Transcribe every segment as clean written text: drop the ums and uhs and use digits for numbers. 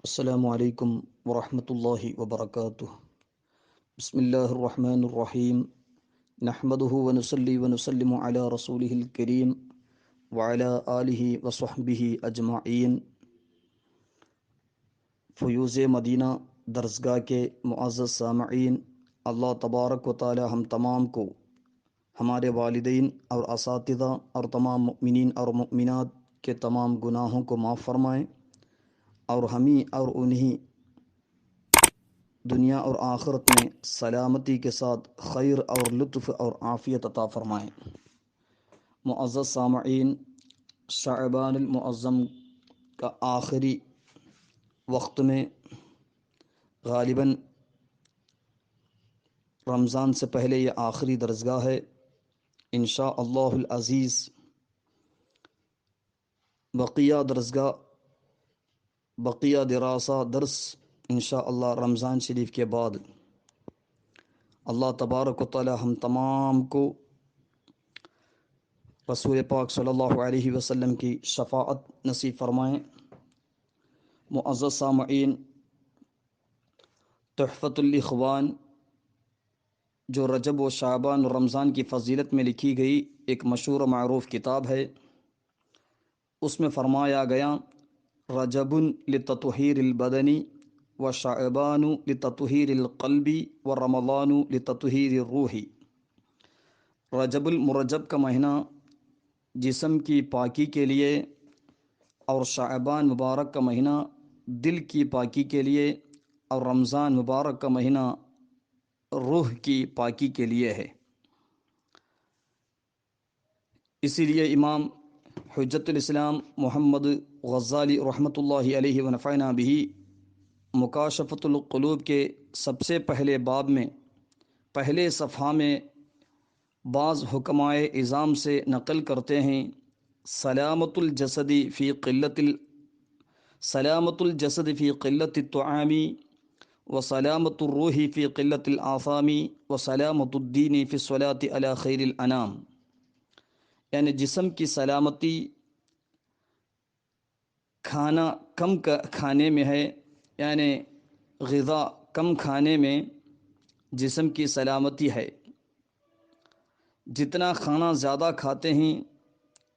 السلام علیکم ورحمۃ اللہ وبرکاتہ۔ بسم اللہ الرحمن الرحیم، نحمدہ ونصلی ونسلم علی رسولہ الکریم وعلی آلہ وصحبہ اجمعین۔ فیوز مدینہ درسگاہ کے معزز سامعین، اللہ تبارک و تعالی ہم تمام کو، ہمارے والدین اور اساتذہ اور تمام مؤمنین اور مؤمنات کے تمام گناہوں کو معاف فرمائیں، اور ہمیں اور انہیں دنیا اور آخرت میں سلامتی کے ساتھ خیر اور لطف اور عافیت عطا فرمائیں۔ معزز سامعین، شعبان المعظم کا آخری وقت میں غالباً رمضان سے پہلے یہ آخری درسگاہ ہے۔ انشاءاللہ العزیز بقیہ دراسہ درس انشاءاللہ رمضان شریف کے بعد۔ اللہ تبارک و تعالی ہم تمام کو رسول پاک صلی اللہ علیہ وسلم کی شفاعت نصیب فرمائیں۔ معزز سامعین، تحفۃ الاخوان جو رجب و شعبان و رمضان کی فضیلت میں لکھی گئی ایک مشہور و معروف کتاب ہے، اس میں فرمایا گیا رجب لتطہیر البدن و شعبان لتطہیر القلب و رمضان لتطہیر الروح۔ رجب المرجب کا مہینہ جسم کی پاکی کے لیے، اور شعبان مبارک کا مہینہ دل کی پاکی کے لیے، اور رمضان مبارک کا مہینہ روح کی پاکی کے لیے ہے۔ اسی لیے امام حجت الاسلام محمد غزالی رحمۃ اللہ علیہ ونفعنا بہ مکاشفۃ القلوب کے سب سے پہلے باب میں پہلے صفحہ میں بعض حکمائے اعظام سے نقل کرتے ہیں، سلامت الجسد فی قلت الطعام و سلامت الروح فی قلت الآثام و سلامت الدین فی الصلاۃ علی خیر الانام۔ یعنی جسم کی سلامتی کھانا کم کھانے میں ہے، یعنی غذا کم کھانے میں جسم کی سلامتی ہے۔ جتنا کھانا زیادہ کھاتے ہیں،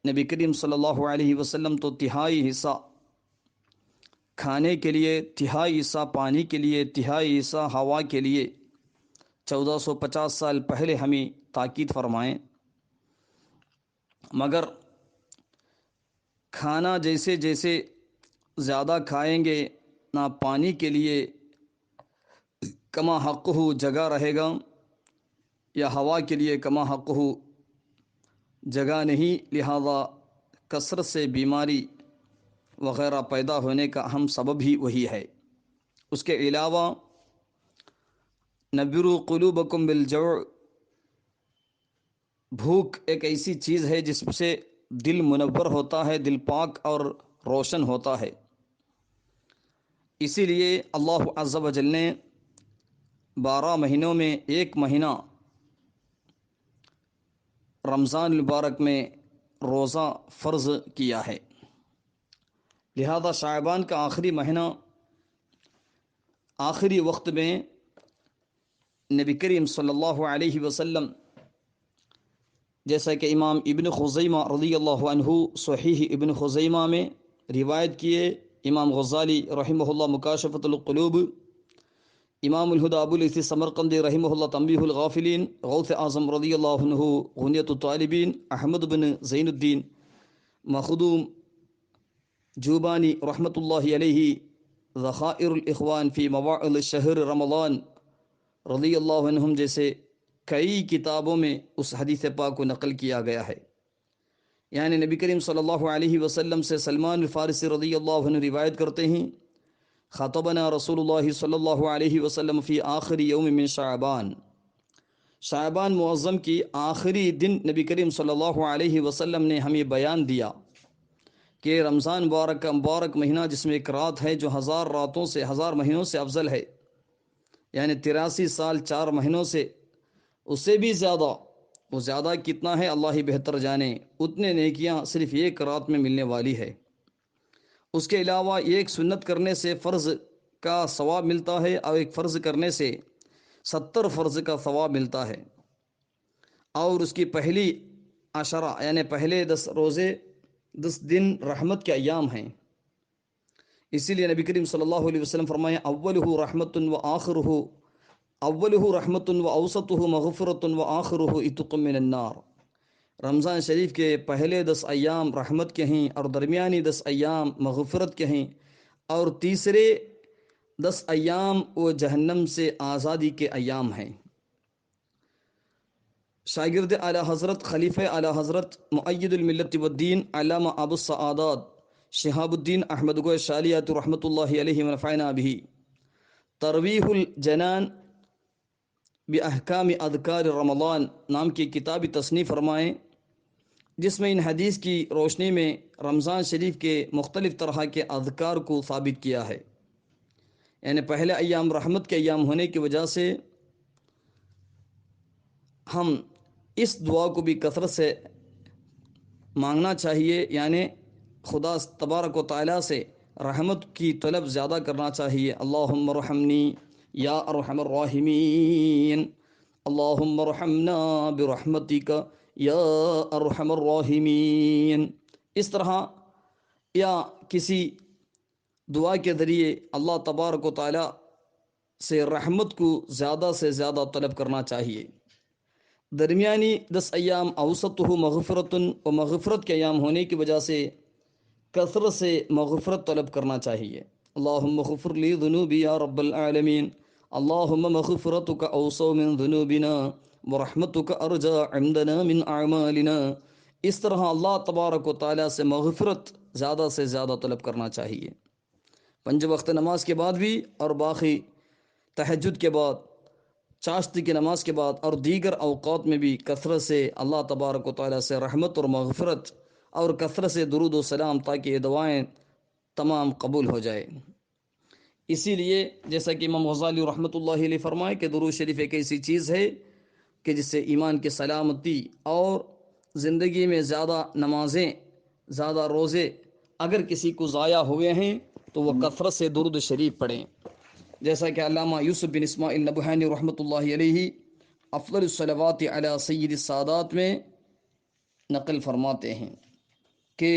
نبی کریم صلی اللہ علیہ وسلم تو تہائی حصہ کھانے کے لیے، تہائی حصہ پانی کے لیے، تہائی حصہ ہوا کے لیے 1450 سال پہلے ہمیں تاکید فرمائیں۔ مگر کھانا جیسے جیسے زیادہ کھائیں گے، نہ پانی کے لیے کما حق ہو جگہ رہے گا، یا ہوا کے لیے کما حق ہو جگہ نہیں، لہذا کثرت سے بیماری وغیرہ پیدا ہونے کا اہم سبب ہی وہی ہے۔ اس کے علاوہ نبروا قلوبکم بالجوع، بھوک ایک ایسی چیز ہے جس سے دل منور ہوتا ہے، دل پاک اور روشن ہوتا ہے۔ اسی لیے اللہ عز و جل نے 12 مہینوں میں ایک مہینہ رمضان المبارک میں روزہ فرض کیا ہے، لہذا شعبان کا آخری مہینہ، آخری وقت میں نبی کریم صلی اللہ علیہ وسلم، جیسا کہ امام ابن خزیمہ رضی اللہ عنہ صحیح ابن خزیمہ میں روایت کیے، امام غزالی رحمہ اللہ مکاشفۃ القلوب، امام الہدی ابو الیث سمرقندی رحمہ اللہ تنبیہ الغافلین، غوث اعظم رضی اللہ عنہ غنیۃ الطالبین، احمد بن زین الدین مخدوم جوبانی رحمۃ اللہ علیہ ذخائر الاخوان فی مواعظ شہر رمضان رضی اللہ عنہم جیسے کئی کتابوں میں اس حدیث پاک کو نقل کیا گیا ہے۔ یعنی نبی کریم صلی اللہ علیہ وسلم سے سلمان الفارسی رضی اللہ عنہ روایت کرتے ہیں، خطبنا رسول اللہ صلی اللہ علیہ وسلم فی آخر یوم من شعبان، شعبان معظم کی آخری دن نبی کریم صلی اللہ علیہ وسلم نے ہمیں بیان دیا کہ رمضان مبارک کا مبارک مہینہ جس میں ایک رات ہے جو 1000 راتوں سے، 1000 مہینوں سے افضل ہے، یعنی 83 سال 4 مہینوں سے، اس سے بھی زیادہ، وہ زیادہ کتنا ہے اللہ ہی بہتر جانے، اتنے نیکیاں صرف ایک رات میں ملنے والی ہے۔ اس کے علاوہ ایک سنت کرنے سے فرض کا ثواب ملتا ہے اور ایک فرض کرنے سے 70 فرض کا ثواب ملتا ہے، اور اس کی پہلی عشرہ یعنی پہلے 10 روزے 10 دن رحمت کے ایام ہیں۔ اسی لیے نبی کریم صلی اللہ علیہ وسلم فرمایا اولہ رحمت و آخرہ، اولہ رحمت و اوسطہ مغفرت و آخرہ عتق من النار۔ رمضان شریف کے پہلے 10 ایام رحمت کے ہیں، اور درمیانی 10 ایام مغفرت کے ہیں، اور تیسرے 10 ایام وہ جہنم سے آزادی کے ایام ہیں۔ شاگرد اعلیٰ حضرت خلیفہ اعلیٰ حضرت مؤید الملت والدین علامہ ابو السعادات شہاب الدین احمد گوئی شالیات رحمۃ اللہ علیہ ونفعنا بھی ترویح الجنان باحکام اذکار رمضان نام کی کتابی تصنیف فرمائیں، جس میں ان حدیث کی روشنی میں رمضان شریف کے مختلف طرح کے اذکار کو ثابت کیا ہے۔ یعنی پہلے ایام رحمت کے ایام ہونے کی وجہ سے ہم اس دعا کو بھی کثرت سے مانگنا چاہیے، یعنی خدا تبارک و تعالیٰ سے رحمت کی طلب زیادہ کرنا چاہیے۔ اللہم ارحمنی یا ارحم الراحمین، اللہم ارحمنا برحمتک یا ارحم الراحمین۔ اس طرح یا کسی دعا کے ذریعے اللہ تبارک و تعالیٰ سے رحمت کو زیادہ سے زیادہ طلب کرنا چاہیے۔ درمیانی 10 ایام اوسطہ مغفرت و مغفرت کے ایام ہونے کی وجہ سے کثرت سے مغفرت طلب کرنا چاہیے۔ اللہم اغفر لی ذنوبی یا رب العالمین، اللہم مغفرتک اوسع من ذنوبنا ورحمتک ارجع عندنا من اعمالنا۔ اس طرح اللہ تبارک و تعالیٰ سے مغفرت زیادہ سے زیادہ طلب کرنا چاہیے، 5 وقت نماز کے بعد بھی، اور باقی تہجد کے بعد، چاشت کی نماز کے بعد، اور دیگر اوقات میں بھی کثرت سے اللہ تبارک و تعالیٰ سے رحمت اور مغفرت اور کثرت سے درود و سلام، تاکہ یہ دعائیں تمام قبول ہو جائے۔ اسی لیے جیسا کہ امام غزالی رحمۃ اللہ علیہ فرمائے کہ درود شریف ایک ایسی چیز ہے کہ جس سے ایمان کی سلامتی اور زندگی میں زیادہ نمازیں، زیادہ روزے اگر کسی کو ضائع ہوئے ہیں تو وہ کثرت سے درود شریف پڑھیں، جیسا کہ علامہ یوسف بن اسماعیل نبہانی رحمۃ اللہ علیہ افضل الصلوات علی سید السادات میں نقل فرماتے ہیں کہ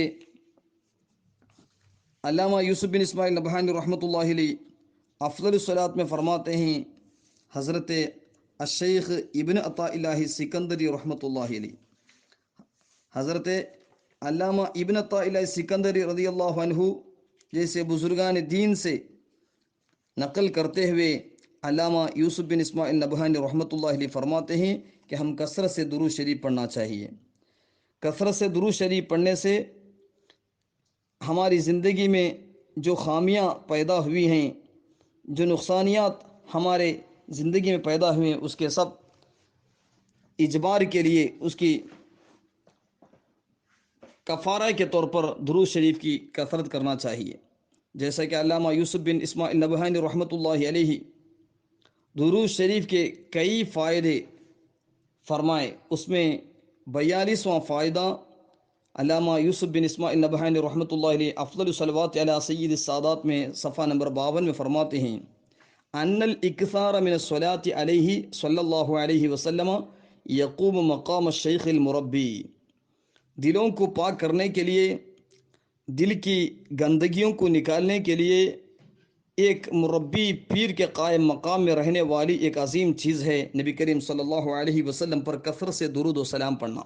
علامہ یوسف بن اسماعیل نبہانی رحمۃ اللہ علیہ افضل الصلوات میں فرماتے ہیں، حضرت الشیخ ابن عطا الہ سکندری رحمۃ اللہ علیہ، حضرت علامہ ابن عطا الہ سکندری رضی اللہ عنہ جیسے بزرگان دین سے نقل کرتے ہوئے علامہ یوسف بن اسماعیل نبہانی رحمۃ اللہ علیہ فرماتے ہیں کہ ہم کثرت سے درود شریف پڑھنا چاہیے۔ کثرت سے درود شریف پڑھنے سے ہماری زندگی میں جو خامیاں پیدا ہوئی ہیں، جو نقصانیات ہمارے زندگی میں پیدا ہوئے ہیں، اس کے سب اجبار کے لیے، اس کی کفارہ کے طور پر درود شریف کی کثرت کرنا چاہیے۔ جیسا کہ علامہ یوسف بن اسماعیل نبہانی رحمۃ اللہ علیہ درود شریف کے کئی فائدے فرمائے، اس میں 42واں فائدہ علامہ یوسف بن اسماعیل نبہانی رحمۃ اللہ علیہ افضل الصلوات علی سید السادات میں صفحہ نمبر 52 میں فرماتے ہیں، ان الاکثار من الصلاۃ علیہ صلی اللہ علیہ وسلم یقوم مقام الشیخ المربی۔ دلوں کو پاک کرنے کے لیے، دل کی گندگیوں کو نکالنے کے لیے ایک مربی پیر کے قائم مقام میں رہنے والی ایک عظیم چیز ہے نبی کریم صلی اللہ علیہ وسلم پر کثرت سے درود و سلام پڑھنا۔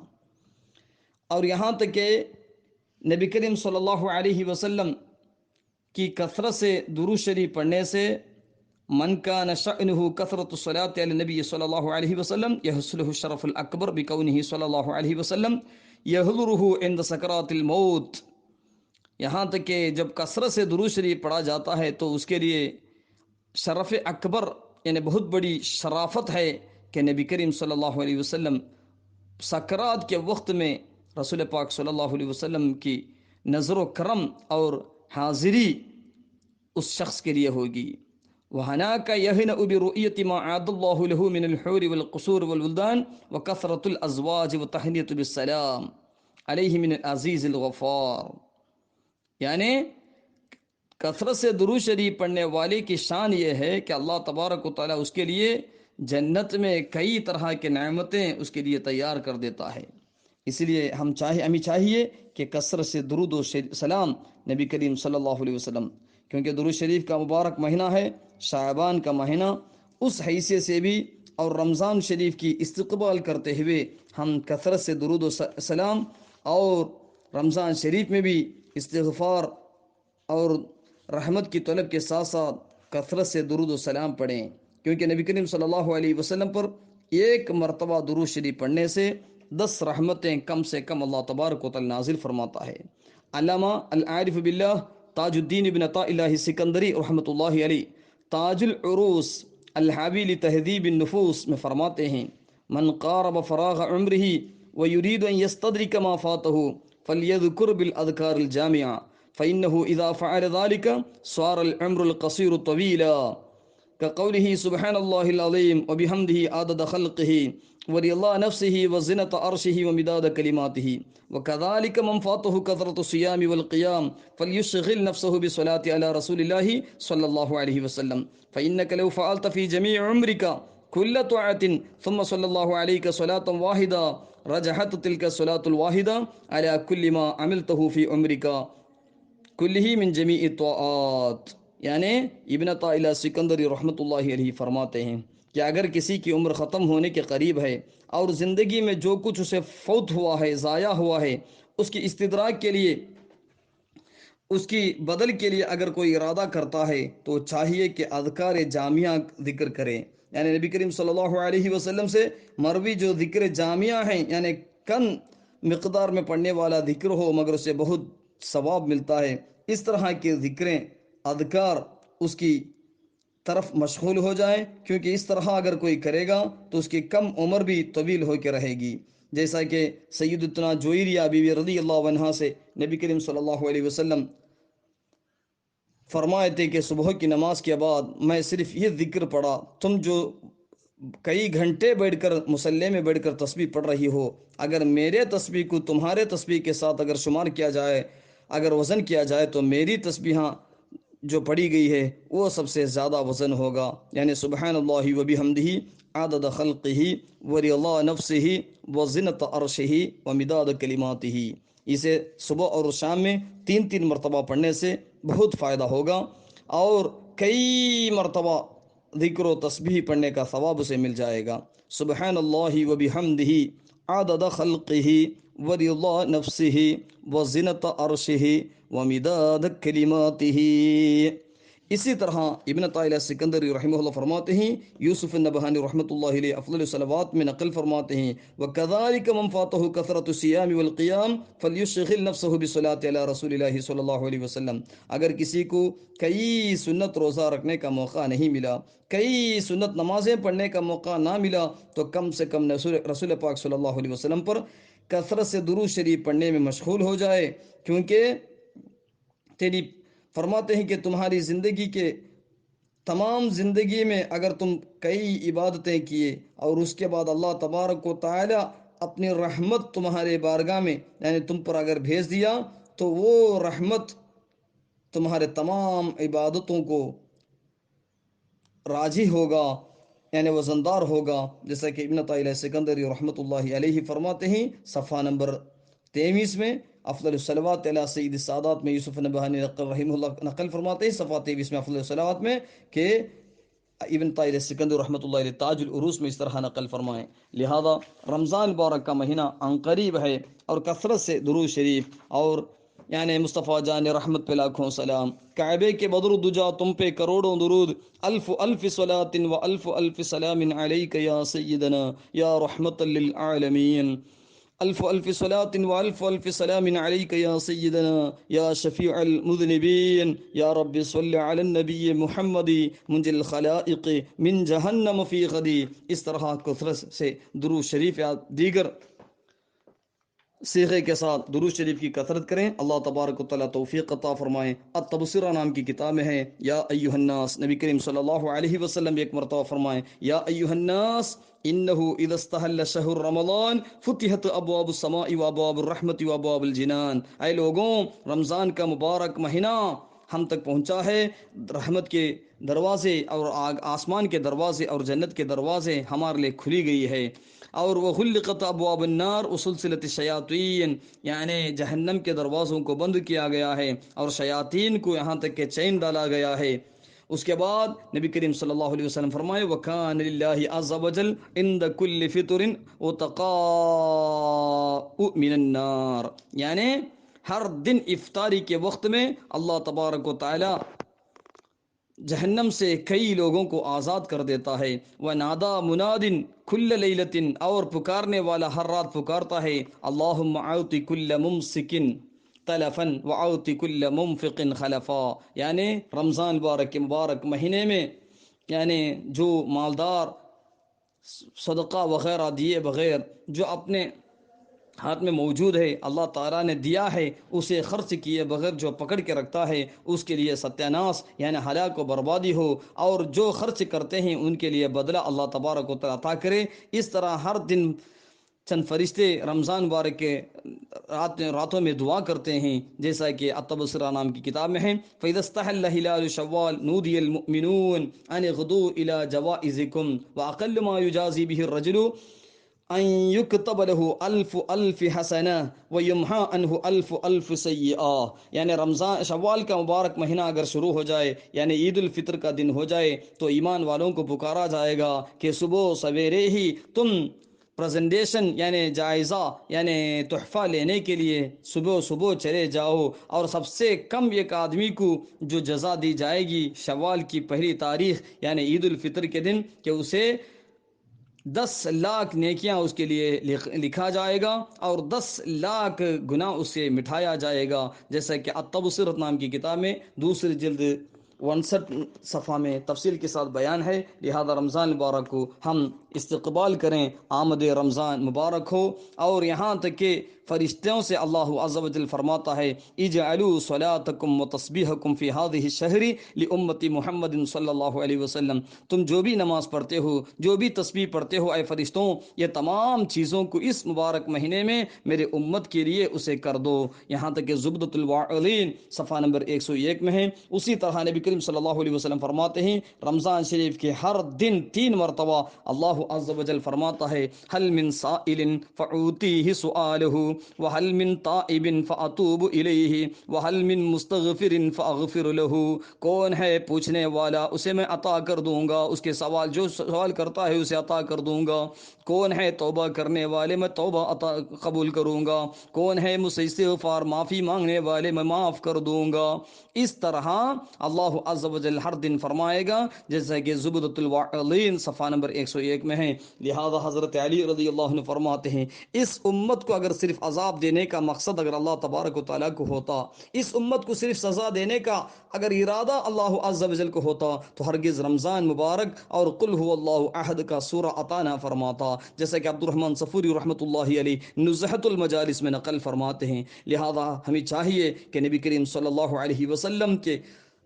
اور یہاں تک کہ نبی کریم صلی اللہ علیہ وسلم کی کثرت سے درود شریف پڑھنے سے من کان شأنہ کثرت الصلاۃ علی النبی صلی اللہ علیہ وسلم یحصلہ الشرف الاکبر بکونہ صلی اللہ علیہ وسلم یحضرہ عند سکرات الموت۔ یہاں تک کہ جب کثرت سے درود شریف پڑھا جاتا ہے تو اس کے لیے شرف اکبر یعنی بہت بڑی شرافت ہے کہ نبی کریم صلی اللہ علیہ وسلم سکرات کے وقت میں رسول پاک صلی اللہ علیہ وسلم کی نظر و کرم اور حاضری اس شخص کے لیے ہوگی۔ وَهَنَاكَ يَهْنَأُ بِرُؤْيَةِ مَا عَادَ اللَّهُ لَهُ مِنَ الْحُورِ وَالْقُصُورِ وَالْوِلْدَانِ وَكَثْرَةُ الْأَزْوَاجِ وَالتَّهْنِيَةُ بِالسَّلَامِ عَلَيْهِ مِنَ الْعَزِيزِ الْغَفَّارِ۔ یعنی کثرت سے درود شریف پڑھنے والے کی شان یہ ہے کہ اللہ تبارک و تعالیٰ اس کے لیے جنت میں کئی طرح کے نعمتیں اس کے لیے تیار کر دیتا ہے۔ اس لیے ہمیں چاہیے کہ کثرت سے درود و سلام نبی کریم صلی اللہ علیہ وسلم، کیونکہ درود شریف کا مبارک مہینہ ہے، شعبان کا مہینہ، اس حیثیت سے بھی اور رمضان شریف کی استقبال کرتے ہوئے ہم کثرت سے درود و سلام اور رمضان شریف میں بھی استغفار اور رحمت کی طلب کے ساتھ ساتھ کثرت سے درود و سلام پڑھیں، کیونکہ نبی کریم صلی اللہ علیہ وسلم پر ایک مرتبہ درود شریف پڑھنے سے 10 رحمتیں کم سے کم اللہ تبارک و تعالی نازل فرماتا ہے۔ علامہ العارف باللہ تاج الدین ابن عطاء اللہ سکندری رحمۃ اللہ علیہ تاج العروس الحاوی لتہذیب النفوس میں فرماتے ہیں: من قارب فراغ عمرہ ویرید ان یستدرک ما فاتہ فلیذکر بالاذکار الجامعہ فإنه إذا فعل ذلك صار العمر القصير طويلا كقوله سبحان الله العظيم وبحمده عدد خلقه ورضا نفسه وزنة عرشه ومداد كلماته وكذلك من فاته كثرة الصيام والقيام فليشغل نفسه بالصلاة على رسول الله صلى الله عليه وسلم فإنك لو فعلت في جميع عمرك كل طاعة ثم صلى الله عليك صلاة واحدة رجحت تلك الصلاة الواحدة على كل ما عملته في عمرك کلہی من جمیع الطاعات۔ یعنی ابن عطاء سکندری رحمۃ اللہ علیہ فرماتے ہیں کہ اگر کسی کی عمر ختم ہونے کے قریب ہے اور زندگی میں جو کچھ اسے فوت ہوا ہے، ضائع ہوا ہے، اس کی استدراک کے لیے، اس کی بدل کے لیے اگر کوئی ارادہ کرتا ہے تو چاہیے کہ اذکار جامعہ ذکر کرے، یعنی نبی کریم صلی اللہ علیہ وسلم سے مروی جو ذکر جامعہ ہیں، یعنی کم مقدار میں پڑھنے والا ذکر ہو مگر اسے بہت ثواب ملتا ہے، اس طرح کے ذکریں اذکار اس کی طرف مشغول ہو جائیں، کیونکہ اس طرح اگر کوئی کرے گا تو اس کی کم عمر بھی طویل ہو کے رہے گی۔ جیسا کہ سیدتنا جویریہ بیوی رضی اللہ عنہا سے نبی کریم صلی اللہ علیہ وسلم فرمائے تھے کہ صبح کی نماز کے بعد میں صرف یہ ذکر پڑھا، تم جو کئی گھنٹے بیٹھ کر مصلی میں بیٹھ کر تسبیح پڑھ رہی ہو، اگر میرے تسبیح کو تمہارے تسبیح کے ساتھ اگر شمار کیا جائے، اگر وزن کیا جائے تو میری تسبیحاں جو پڑھی گئی ہے وہ سب سے زیادہ وزن ہوگا، یعنی سبحان اللہ وبحمدہ عدد خلقہ ورضا نفسہ وزنۃ عرشہ ومداد کلماتہ۔ اسے صبح اور شام میں 3 مرتبہ پڑھنے سے بہت فائدہ ہوگا اور کئی مرتبہ ذکر و تسبیح پڑھنے کا ثواب اسے مل جائے گا۔ سبحان اللہ وبحمدہ عدد خلقہ ورضا نفسہ وزنۃ عرشہ ومداد کلماتہ۔ اسی طرح ابن عطاء سکندری رحمہ اللہ فرماتے ہیں، یوسف النبہانی رحمۃ اللہ علیہ افضل الصلوات میں نقل فرماتے ہیں: وَكَذَلِكَ مَنْ فَاتَهُ كَثْرَةُ الصِّيَامِ وَالْقِيَامِ فَلْيُشْغِلْ نَفْسَهُ بِالصَّلَاةِ عَلَى رَسُولِ اللَّهِ صلی اللہ علیہ وسلم۔ اگر کسی کو کئی سنت روزہ رکھنے کا موقع نہیں ملا، کئی سنت نمازیں پڑھنے کا موقع نہ ملا، تو کم سے کم رسول پاک صلی اللہ علیہ وسلم پر کثرت سے درود شریف پڑھنے میں مشغول ہو جائے، کیونکہ تیری فرماتے ہیں کہ تمہاری زندگی کے تمام زندگی میں اگر تم کئی عبادتیں کیے اور اس کے بعد اللہ تبارک و تعالی اپنی رحمت تمہارے بارگاہ میں یعنی تم پر اگر بھیج دیا تو وہ رحمت تمہارے تمام عبادتوں کو راضی ہوگا، یعنی وزندار ہوگا، جیسا کہ ابن عطاء سکندری رحمۃ اللہ علیہ فرماتے ہیں صفحہ نمبر 23 میں افضل الصلوات علی سید السادات میں یوسف نبہانی رحمہ اللہ نقل فرماتے ہیں صفحہ 23 میں افضل الصلوات میں کہ ابن عطاء سکندری رحمۃ اللہ علیہ تاج العروس میں اس طرح نقل فرمائیں۔ لہذا رمضان مبارک کا مہینہ عنقریب ہے اور کثرت سے درود شریف اور یعنی مصطفیٰ جان رحمت پہ لاکھوں سلام، کعبے کے بدر دجا تم پہ کروڑوں درود، الف الف صلاۃ و الف الف سلام علیک یا سیدنا یا رحمت للعالمین، الف الف صلاۃ و الف الف سلام علیک یا سیدنا یا شفیع المذنبین، یا رب صلی علی النبی محمد منجی الخلائق من جہنم فی غدی۔ اس طرح کثرت سے درود شریف یا دیگر صیغے کے ساتھ درود شریف کی کثرت کریں، اللہ تبارک و تعالیٰ توفیق عطا فرمائیں۔ التبصرہ نام کی کتاب میں ہے یا ایھا الناس، نبی کریم صلی اللہ علیہ وسلم ایک مرتبہ فرمائیں یا ایھا الناس انہ اذا استحل شہر رمضان فتحت ابواب السماء وابواب الرحمت وابواب الجنان۔ اے لوگوں، رمضان کا مبارک مہینہ ہم تک پہنچا ہے، رحمت کے دروازے اور آسمان کے دروازے اور جنت کے دروازے ہمارے لیے کھلی گئی ہے، اور وہ غلقت ابواب النار وسلسلۃ الشیاطین، یعنی جہنم کے دروازوں کو بند کیا گیا ہے اور شیاطین کو یہاں تک کہ چین ڈالا گیا ہے۔ اس کے بعد نبی کریم صلی اللہ علیہ وسلم فرمائے وَكَانَ لِلَّهِ عَزَّ وَجَلَّ عِنْدَ كُلِّ فِطْرٍ وَتَقَاءُ مِنَ النَّارِ، یعنی ہر دن افطاری کے وقت میں اللہ تبارک و تعالی جہنم سے کئی لوگوں کو آزاد کر دیتا ہے۔ وَنَادَى مُنَادٍ كُلَّ لَيْلَةٍ، اور پکارنے والا ہر رات پکارتا ہے اللہم اعط كُلَّ مُمْسِكٍ تلفاً وَأَعْطِ كُلَّ مُنْفِقٍ خلفا، یعنی رمضان مبارک مہینے میں یعنی جو مالدار صدقہ وغیرہ دیے بغیر جو اپنے ہاتھ میں موجود ہے اللہ تعالیٰ نے دیا ہے اسے خرچ کیے بغیر جو پکڑ کے رکھتا ہے اس کے لیے ستیاناش یعنی ہلاک و بربادی ہو، اور جو خرچ کرتے ہیں ان کے لیے بدلہ اللہ تبارک و تعالیٰ عطا کرے۔ اس طرح ہر دن چند فرشتے رمضان مبارک کے راتوں میں دعا کرتے ہیں، جیسا کہ التبصرہ نام کی کتاب میں ہے فَإِذَا اسْتَحَلَّ هِلَالُ شَوَّالَ نُودِيَ الْمُؤْمِنُونَ أَنِ اغْدُوا إِلَى جَوَائِزِكُمْ وَأَقَلُّ مَا يُجَازِي بِهِ الرَّجُلُ أَن يُكْتَبَ لَهُ أَلْفُ حَسَنَةٍ وَيُمْحَى عَنْهُ أَلْفُ سَيِّئَةٍ، یعنی رمضان شوال کا مبارک مہینہ اگر شروع ہو جائے یعنی عید الفطر کا دن ہو جائے تو ایمان والوں کو پکارا جائے گا کہ صبح سویرے ہی تم پریزنٹیشن یعنی جائزہ یعنی تحفہ لینے کے لیے صبح صبح چلے جاؤ، اور سب سے کم ایک آدمی کو جو جزا دی جائے گی شوال کی پہلی تاریخ یعنی عید الفطر کے دن کہ اسے 10 لاکھ نیکیاں اس کے لیے لکھا جائے گا اور 10 لاکھ گناہ اس سے مٹھایا جائے گا، جیسا کہ التبصرۃ نام کی کتاب میں دوسری جلد 59 صفحہ میں تفصیل کے ساتھ بیان ہے۔ لہذا رمضان مبارک کو ہم استقبال کریں، آمد رمضان مبارک ہو، اور یہاں تک کہ فرشتوں سے اللہ عز و جل فرماتا ہے اجعلوا صلاتکم وتسبیحکم فی هذه الشہر لامت محمد صلی اللہ علیہ وسلم، تم جو بھی نماز پڑھتے ہو جو بھی تسبیح پڑھتے ہو اے فرشتوں یہ تمام چیزوں کو اس مبارک مہینے میں میرے امت کے لیے اسے کر دو، یہاں تک کہ زبدۃ الواعظین صفحہ نمبر 101 میں ہے۔ اسی طرح نبی کریم صلی اللہ علیہ وسلم فرماتے ہیں رمضان شریف کے ہر دن 3 مرتبہ اللہ عز و جل فرماتا ہے هل من سائل فأعطيه سؤاله وهل من تائب فأتوب إليه وهل من مستغفر فأغفر له، کون ہے پوچھنے والا اسے میں عطا کر دوں گا، اس کے سوال جو سوال کرتا ہے اسے عطا کر دوں گا، کون ہے توبہ کرنے والے میں توبہ عطا قبول کروں گا، کون ہے مجھ سے استغفار معافی مانگنے والے میں معاف کر دوں گا۔ اس طرح اللہ عز و جل ہر دن فرمائے گا، جیسا کہ زبدۃ الواعظین صفحہ نمبر 101 میں ہے۔ لہذا حضرت علی رضی اللہ عنہ فرماتے ہیں اس امت کو اگر صرف عذاب دینے کا مقصد اگر اللہ تبارک و تعالیٰ کو ہوتا، اس امت کو صرف سزا دینے کا اگر ارادہ اللہ عز و جل کو ہوتا تو ہرگز رمضان مبارک اور قل هو اللہ احد کا سورہ عطا نہ فرماتا، جیسا کہ عبد الرحمن صفوری رحمۃ اللہ علیہ نزہۃ المجالس میں نقل فرماتے ہیں۔ لہذا ہمیں چاہیے کہ نبی کریم صلی اللہ علیہ وسلم کے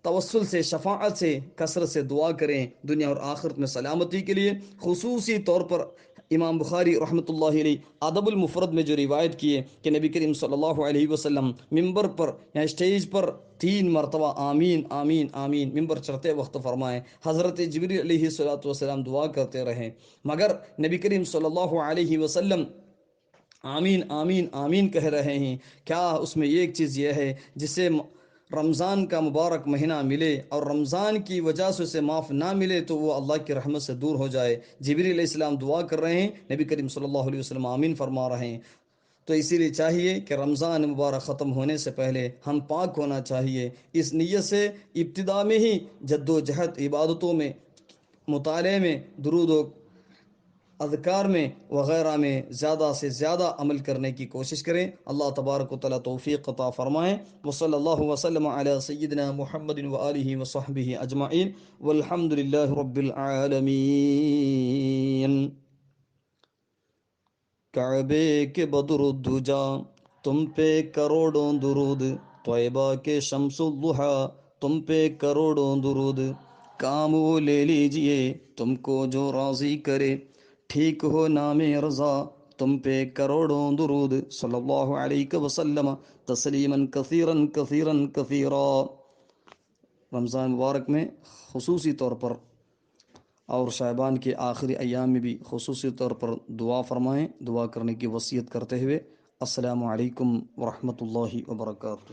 توسل سے شفاعت سے کثرت سے دعا کریں دنیا اور آخرت میں سلامتی کے لیے۔ خصوصی طور پر امام بخاری رحمۃ اللہ علیہ ادب المفرد میں جو روایت کیے کہ نبی کریم صلی اللہ علیہ وسلم ممبر پر یا اسٹیج پر 3 مرتبہ آمین آمین آمین ممبر چڑھتے وقت فرمائیں، حضرت جبریل علیہ السلام دعا کرتے رہیں، مگر نبی کریم صلی اللہ علیہ وسلم آمین آمین آمین کہہ رہے ہیں۔ کیا اس میں ایک چیز یہ ہے جسے رمضان کا مبارک مہینہ ملے اور رمضان کی وجہ سے اسے معاف نہ ملے تو وہ اللہ کی رحمت سے دور ہو جائے؟ جبریل علیہ السلام دعا کر رہے ہیں، نبی کریم صلی اللہ علیہ وسلم آمین فرما رہے ہیں۔ تو اسی لیے چاہیے کہ رمضان مبارک ختم ہونے سے پہلے ہم پاک ہونا چاہیے، اس نیت سے ابتدا میں ہی جد و جہد عبادتوں میں، مطالعے میں، درود و اذکار میں وغیرہ میں زیادہ سے زیادہ عمل کرنے کی کوشش کریں۔ اللہ تبارک و تعالیٰ توفیق عطا فرمائیں۔ وصلی اللہ وسلم علی سیدنا محمد وآلہ وصحبہ اجمعین والحمد للہ رب العالمین۔ کعبے کے بدر الدجا تم پہ کروڑوں درود، طیبہ کے شمس الضحیٰ تم پہ کروڑوں درود، کام وہ لے لیجئے تم کو جو راضی کرے، ٹھیک ہو نام رضا تم پہ کروڑوں درود، صلی اللہ علیہ وسلم تسلیما کثیرا کثیرا کثیرا۔ رمضان مبارک میں خصوصی طور پر اور شعبان کے آخری ایام میں بھی خصوصی طور پر دعا فرمائیں. دعا کرنے کی وصیت کرتے ہوئے السلام علیکم ورحمۃ اللہ وبرکاتہ.